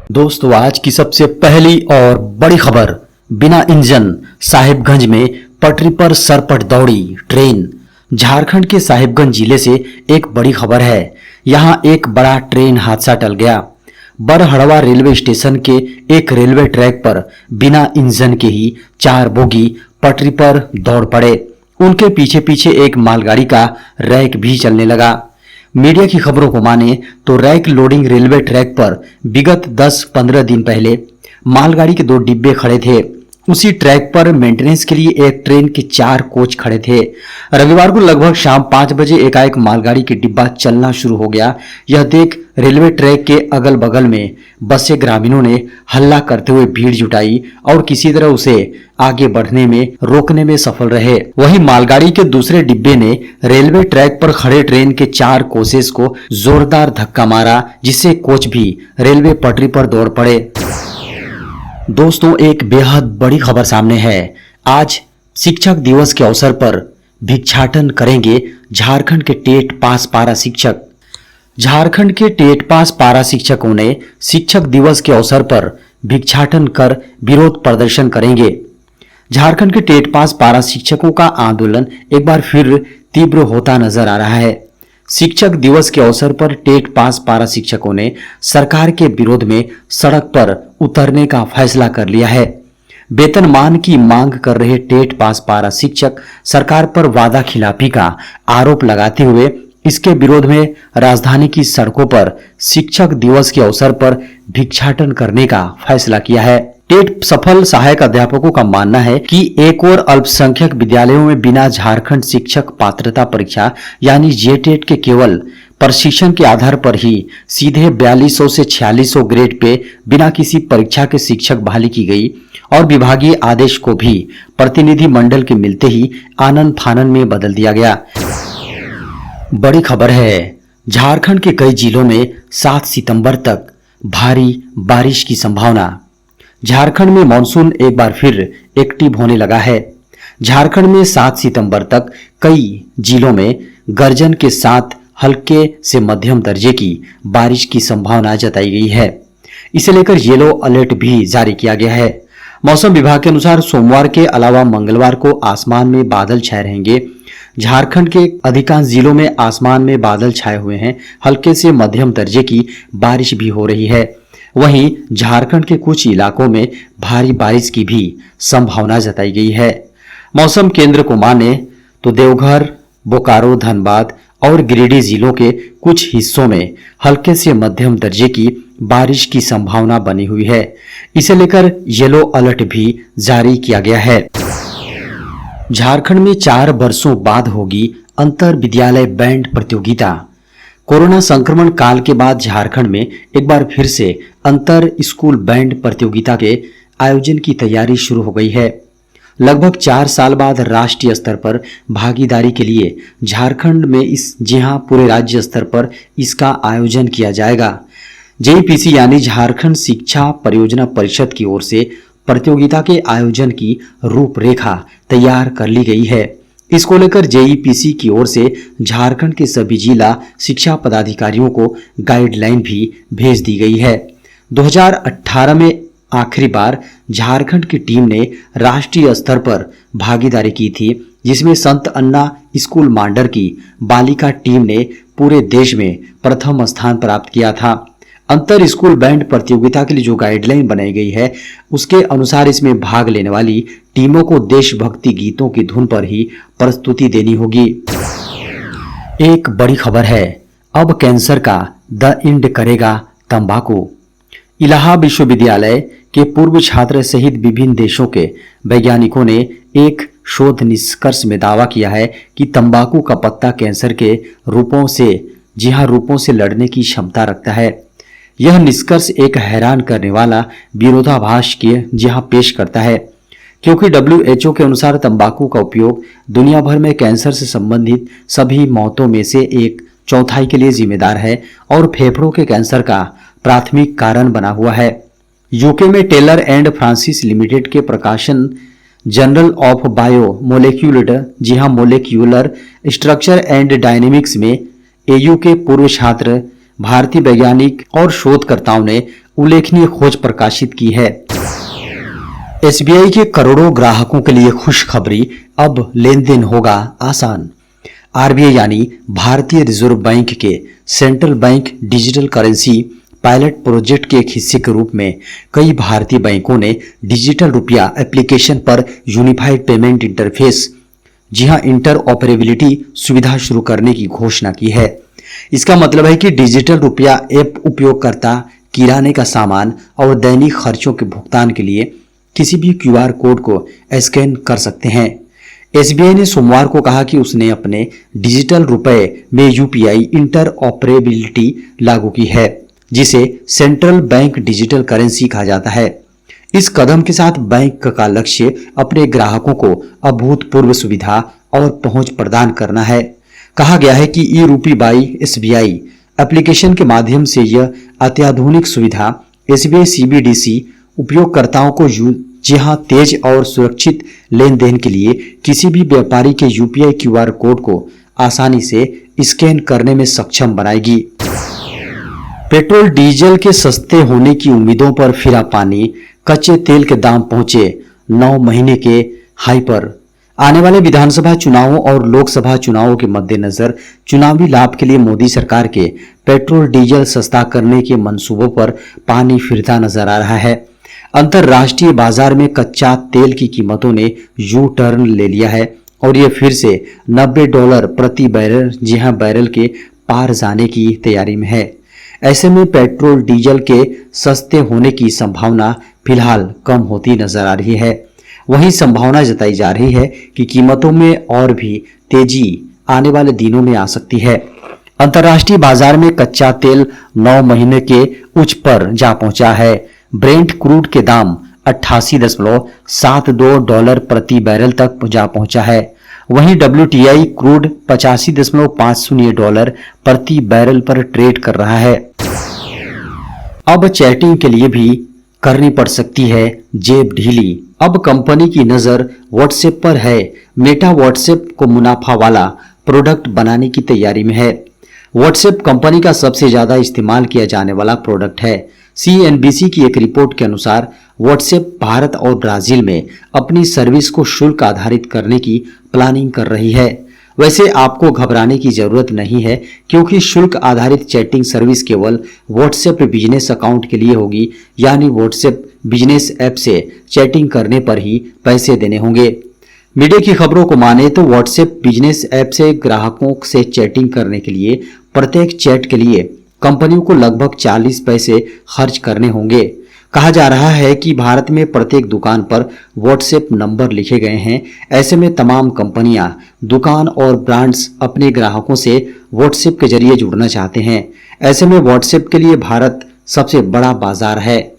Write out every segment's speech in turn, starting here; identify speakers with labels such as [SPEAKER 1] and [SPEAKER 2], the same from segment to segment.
[SPEAKER 1] दोस्तों, आज की सबसे पहली और बड़ी खबर। बिना इंजन साहिबगंज में पटरी पर सरपट दौड़ी ट्रेन। झारखंड के साहिबगंज जिले से एक बड़ी खबर है। यहां एक बड़ा ट्रेन हादसा टल गया। बरहड़वा रेलवे स्टेशन के एक रेलवे ट्रैक पर बिना इंजन के ही 4 बोगी पटरी पर दौड़ पड़े। उनके पीछे पीछे एक मालगाड़ी का रैक भी चलने लगा। मीडिया की खबरों को माने तो रैक लोडिंग रेलवे ट्रैक पर विगत 10-15 दिन पहले मालगाड़ी के 2 डिब्बे खड़े थे। उसी ट्रैक पर मेंटेनेंस के लिए एक ट्रेन के 4 कोच खड़े थे। रविवार को लगभग शाम 5 बजे एकाएक मालगाड़ी के डिब्बा चलना शुरू हो गया। यह देख रेलवे ट्रैक के अगल बगल में बसे ग्रामीणों ने हल्ला करते हुए भीड़ जुटाई और किसी तरह उसे आगे बढ़ने में रोकने में सफल रहे। वहीं मालगाड़ी के दूसरे डिब्बे ने रेलवे ट्रैक पर खड़े ट्रेन के 4 कोचेस को जोरदार धक्का मारा, जिससे कोच भी रेलवे पटरी पर दौड़ पड़े। दोस्तों, एक बेहद बड़ी खबर सामने है। आज शिक्षक दिवस के अवसर पर भिक्षाटन करेंगे झारखंड के टेट पास पारा शिक्षक। झारखंड के टेट पास पारा शिक्षकों ने शिक्षक दिवस के अवसर पर भिक्षाटन कर विरोध प्रदर्शन करेंगे। झारखंड के टेट पास पारा शिक्षकों का आंदोलन एक बार फिर तीव्र होता नजर आ रहा है। शिक्षक दिवस के अवसर पर टेट पास पारा शिक्षकों ने सरकार के विरोध में सड़क पर उतरने का फैसला कर लिया है। वेतनमान की मांग कर रहे टेट पास पारा शिक्षक सरकार पर वादा खिलाफी का आरोप लगाते हुए इसके विरोध में राजधानी की सड़कों पर शिक्षक दिवस के अवसर पर भिक्षाटन करने का फैसला किया है। टेट सफल सहायक अध्यापकों का मानना है कि एक और अल्पसंख्यक विद्यालयों में बिना झारखंड शिक्षक पात्रता परीक्षा यानी जेटेट के केवल प्रशिक्षण के आधार पर ही सीधे 4200 से 4600 ग्रेड पे बिना किसी परीक्षा के शिक्षक बहाली की गई और विभागीय आदेश को भी प्रतिनिधि मंडल के मिलते ही आनन फानन में बदल दिया गया। बड़ी खबर है, झारखंड के कई जिलों में 7 सितंबर तक भारी बारिश की संभावना। झारखंड में मानसून एक बार फिर एक्टिव होने लगा है। झारखंड में 7 सितंबर तक कई जिलों में गर्जन के साथ हल्के से मध्यम दर्जे की बारिश की संभावना जताई गई है। इसे लेकर येलो अलर्ट भी जारी किया गया है। मौसम विभाग के अनुसार सोमवार के अलावा मंगलवार को आसमान में बादल छाए रहेंगे। झारखंड के अधिकांश जिलों में आसमान में बादल छाए हुए हैं। हल्के से मध्यम दर्जे की बारिश भी हो रही है। वहीं झारखंड के कुछ इलाकों में भारी बारिश की भी संभावना जताई गई है। मौसम केंद्र को माने तो देवघर, बोकारो, धनबाद और गिरिडीह जिलों के कुछ हिस्सों में हल्के से मध्यम दर्जे की बारिश की संभावना बनी हुई है। इसे लेकर येलो अलर्ट भी जारी किया गया है। झारखंड में 4 वर्षों बाद होगी अंतर विद्यालय बैंड प्रतियोगिता। कोरोना संक्रमण काल के बाद झारखंड में एक बार फिर से अंतर स्कूल बैंड प्रतियोगिता के आयोजन की तैयारी शुरू हो गई है। लगभग 4 साल बाद राष्ट्रीय स्तर पर भागीदारी के लिए झारखंड में पूरे राज्य स्तर पर इसका आयोजन किया जाएगा। जेईपीसी यानी झारखंड शिक्षा परियोजना परिषद की ओर से प्रतियोगिता के आयोजन की रूपरेखा तैयार कर ली गई है। इसको लेकर जेईपीसी की ओर से झारखंड के सभी जिला शिक्षा पदाधिकारियों को गाइडलाइन भी भेज दी गई है। 2018 में आखिरी बार झारखंड की टीम ने राष्ट्रीय स्तर पर भागीदारी की थी, जिसमें संत अन्ना स्कूल मांडर की बालिका टीम ने पूरे देश में प्रथम स्थान प्राप्त किया था। अंतर स्कूल बैंड प्रतियोगिता के लिए जो गाइडलाइन बनाई गई है उसके अनुसार इसमें भाग लेने वाली टीमों को देशभक्ति गीतों की धुन पर ही प्रस्तुति देनी होगी। एक बड़ी खबर है, अब कैंसर का द एंड करेगा तंबाकू। इलाहाबाद विश्वविद्यालय के पूर्व छात्र सहित विभिन्न देशों के वैज्ञानिकों ने एक शोध निष्कर्ष में दावा किया है कि तंबाकू का पत्ता कैंसर के रूपों से लड़ने की क्षमता रखता है। यह निष्कर्ष एक हैरान करने वाला विरोधाभास के पेश करता है, क्योंकि WHO के अनुसार तंबाकू का उपयोग दुनिया भर में कैंसर से संबंधित सभी मौतों में से 1/4 के लिए जिम्मेदार है और फेफड़ों के कैंसर का प्राथमिक कारण बना हुआ है। यूके में टेलर एंड फ्रांसिस लिमिटेड के प्रकाशन journal of bio molecular structure and dynamics में एयू के पूर्व छात्र भारतीय वैज्ञानिक और शोधकर्ताओं ने उल्लेखनीय खोज प्रकाशित की है। एसबीआई के करोड़ों ग्राहकों के लिए खुशखबरी, अब लेन देन होगा आसान। आरबीआई यानी भारतीय रिजर्व बैंक के central bank digital currency pilot project के एक हिस्से के रूप में कई भारतीय बैंकों ने डिजिटल रुपया एप्लीकेशन पर यूनिफाइड पेमेंट इंटरफेस, जी हां, इंटर ऑपरेबिलिटी सुविधा शुरू करने की घोषणा की है। इसका मतलब है कि डिजिटल रुपया ऐप उपयोगकर्ता किराने का सामान और दैनिक खर्चों के भुगतान के लिए किसी भी क्यूआर कोड को स्कैन कर सकते हैं। एसबीआई ने सोमवार को कहा कि उसने अपने डिजिटल रुपए में यूपीआई इंटर ऑपरेबिलिटी लागू की है, जिसे सेंट्रल बैंक डिजिटल करेंसी कहा जाता है। इस कदम के साथ बैंक का लक्ष्य अपने ग्राहकों को अभूतपूर्व सुविधा और पहुंच प्रदान करना है। कहा गया है कि ई रूपी बाई एसबीआई एप्लीकेशन के माध्यम से यह अत्याधुनिक सुविधा एसबीआई सीबीडीसी उपयोगकर्ताओं को जहां तेज और सुरक्षित लेन देन के लिए किसी भी व्यापारी के यूपीआई क्यूआर कोड को आसानी से स्कैन करने में सक्षम बनाएगी। पेट्रोल डीजल के सस्ते होने की उम्मीदों पर फिरा पानी, कच्चे तेल के दाम पहुंचे 9 महीने के हाई पर। आने वाले विधानसभा चुनावों और लोकसभा चुनावों के मद्देनजर चुनावी लाभ के लिए मोदी सरकार के पेट्रोल डीजल सस्ता करने के मंसूबों पर पानी फिरता नजर आ रहा है। अंतरराष्ट्रीय बाजार में कच्चा तेल की कीमतों ने यू टर्न ले लिया है और ये फिर से $90 प्रति बैरल, जी हां, बैरल के पार जाने की तैयारी में है। ऐसे में पेट्रोल डीजल के सस्ते होने की संभावना फिलहाल कम होती नजर आ रही है। वहीं संभावना जताई जा रही है कि कीमतों में और भी तेजी आने वाले दिनों में आ सकती है। अंतर्राष्ट्रीय बाजार में कच्चा तेल 9 महीने के उच्च पर जा पहुंचा है। ब्रेंट क्रूड के दाम $88.72 प्रति बैरल तक जा पहुंचा है। वहीं WTI क्रूड $85.50 प्रति बैरल पर ट्रेड कर रहा है। अब चैटिंग के लिए भी करनी पड़ सकती है जेब ढीली। अब कंपनी की नजर व्हाट्सएप पर है। मेटा व्हाट्सएप को मुनाफा वाला प्रोडक्ट बनाने की तैयारी में है। व्हाट्सएप कंपनी का सबसे ज्यादा इस्तेमाल किया जाने वाला प्रोडक्ट है। CNBC की एक रिपोर्ट के अनुसार व्हाट्सएप भारत और ब्राजील में अपनी सर्विस को शुल्क आधारित करने की प्लानिंग कर रही है। वैसे आपको घबराने की जरूरत नहीं है, क्योंकि शुल्क आधारित चैटिंग सर्विस केवल व्हाट्सएप बिजनेस अकाउंट के लिए होगी, यानी व्हाट्सएप बिजनेस ऐप से चैटिंग करने पर ही पैसे देने होंगे। मीडिया की खबरों को माने तो व्हाट्सएप बिजनेस ऐप से ग्राहकों से चैटिंग करने के लिए प्रत्येक चैट के लिए कंपनियों को लगभग 40 पैसे खर्च करने होंगे। कहा जा रहा है कि भारत में प्रत्येक दुकान पर व्हाट्सएप नंबर लिखे गए हैं। ऐसे में तमाम कंपनियां, दुकान और ब्रांड्स अपने ग्राहकों से व्हाट्सएप के जरिए जुड़ना चाहते हैं। ऐसे में व्हाट्सएप के लिए भारत सबसे बड़ा बाजार है।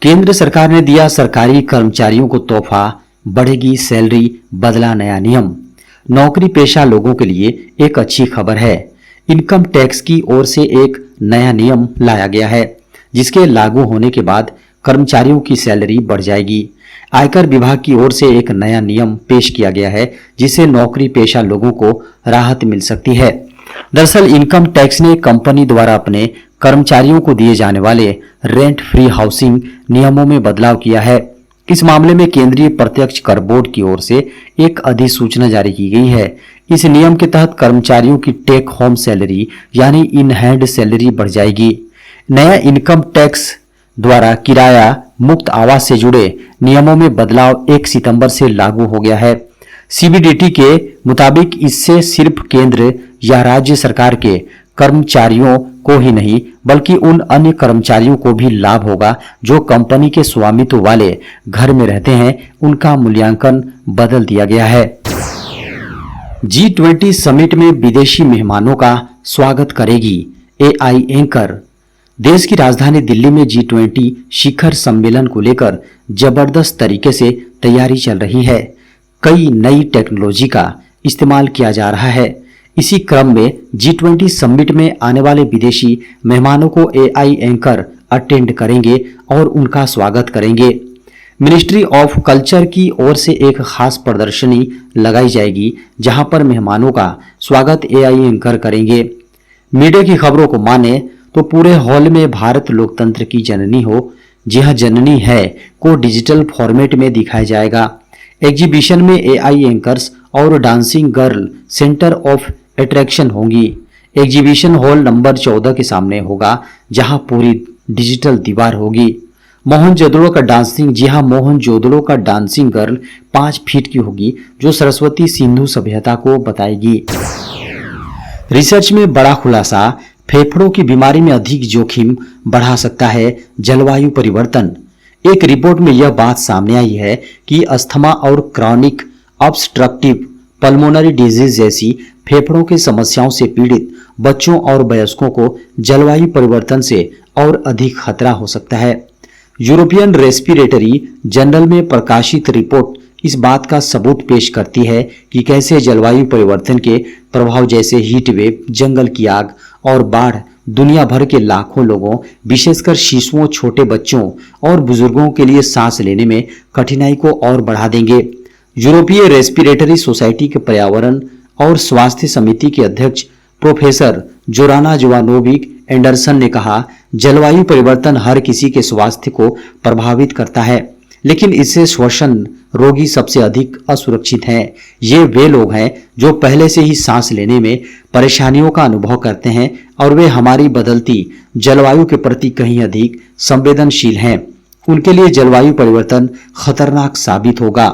[SPEAKER 1] केंद्र सरकार ने दिया सरकारी कर्मचारियों को तोहफा, बढ़ेगी सैलरी, बदला नया नियम। नौकरी पेशा लोगों के लिए एक अच्छी खबर है। इनकम टैक्स की ओर से एक नया नियम लाया गया है, जिसके लागू होने के बाद कर्मचारियों की सैलरी बढ़ जाएगी। आयकर विभाग की ओर से एक नया नियम पेश किया गया है, जिससे नौकरी पेशा लोगों को राहत मिल सकती है। दरअसल इनकम टैक्स ने कंपनी द्वारा अपने कर्मचारियों को दिए जाने वाले रेंट फ्री हाउसिंग नियमों में बदलाव किया है। इस मामले में केंद्रीय प्रत्यक्ष कर बोर्ड की ओर से एक अधिसूचना जारी की गई है। इस नियम के तहत कर्मचारियों की टेक होम सैलरी यानी इन हैंड सैलरी बढ़ जाएगी। नया इनकम टैक्स द्वारा किराया मुक्त आवास से जुड़े नियमों में बदलाव 1 सितंबर से लागू हो गया है। सीबीडीटी के मुताबिक इससे सिर्फ केंद्र या राज्य सरकार के कर्मचारियों को ही नहीं, बल्कि उन अन्य कर्मचारियों को भी लाभ होगा जो कंपनी के स्वामित्व वाले घर में रहते हैं। उनका मूल्यांकन बदल दिया गया है। G20 समिट में विदेशी मेहमानों का स्वागत करेगी AI एंकर। देश की राजधानी दिल्ली में G20 शिखर सम्मेलन को लेकर जबरदस्त तरीके से तैयारी चल रही है। कई नई टेक्नोलॉजी का इस्तेमाल किया जा रहा है। इसी क्रम में G20 समिट में आने वाले विदेशी मेहमानों को AI एंकर अटेंड करेंगे और उनका स्वागत करेंगे। मिनिस्ट्री ऑफ कल्चर की ओर से एक खास प्रदर्शनी लगाई जाएगी, जहां पर मेहमानों का स्वागत AI एंकर करेंगे। मीडिया की खबरों को माने तो पूरे हॉल में भारत लोकतंत्र की जननी हो, जी हाँ जननी है, को डिजिटल फॉर्मेट में दिखाया जाएगा। एग्जीबिशन में एआई एंकर्स और dancing girl centre of attraction होंगी। एग्जीबिशन हॉल नंबर 14 के सामने होगा, जहां पूरी डिजिटल दीवार होगी। मोहनजोदड़ो का डांसिंग, जी हाँ मोहनजोदड़ो का डांसिंग गर्ल 5 फीट की होगी, जो सरस्वती सिंधु सभ्यता को बताएगी। रिसर्च में बड़ा खुलासा, फेफड़ों की बीमारी में अधिक जोखिम बढ़ा सकता है जलवायु परिवर्तन। एक रिपोर्ट में यह बात सामने आई है कि अस्थमा और क्रॉनिक ऑब्स्ट्रक्टिव पल्मोनरी डिजीज जैसी फेफड़ों की समस्याओं से पीड़ित बच्चों और वयस्कों को जलवायु परिवर्तन से और अधिक खतरा हो सकता है। यूरोपियन रेस्पिरेटरी जर्नल में प्रकाशित रिपोर्ट इस बात का सबूत पेश करती है कि कैसे जलवायु परिवर्तन के प्रभाव जैसे हीट वेव, जंगल की आग और बाढ़ दुनिया भर के लाखों लोगों, विशेषकर शिशुओं, छोटे बच्चों और बुजुर्गों के लिए सांस लेने में कठिनाई को और बढ़ा देंगे। यूरोपीय रेस्पिरेटरी सोसाइटी के पर्यावरण और स्वास्थ्य समिति के अध्यक्ष प्रोफेसर जोराना जोवानोविक एंडरसन ने कहा, जलवायु परिवर्तन हर किसी के स्वास्थ्य को प्रभावित करता है, लेकिन इससे श्वसन रोगी सबसे अधिक असुरक्षित हैं। ये वे लोग हैं जो पहले से ही सांस लेने में परेशानियों का अनुभव करते हैं और वे हमारी बदलती जलवायु के प्रति कहीं अधिक संवेदनशील हैं। उनके लिए जलवायु परिवर्तन खतरनाक साबित होगा।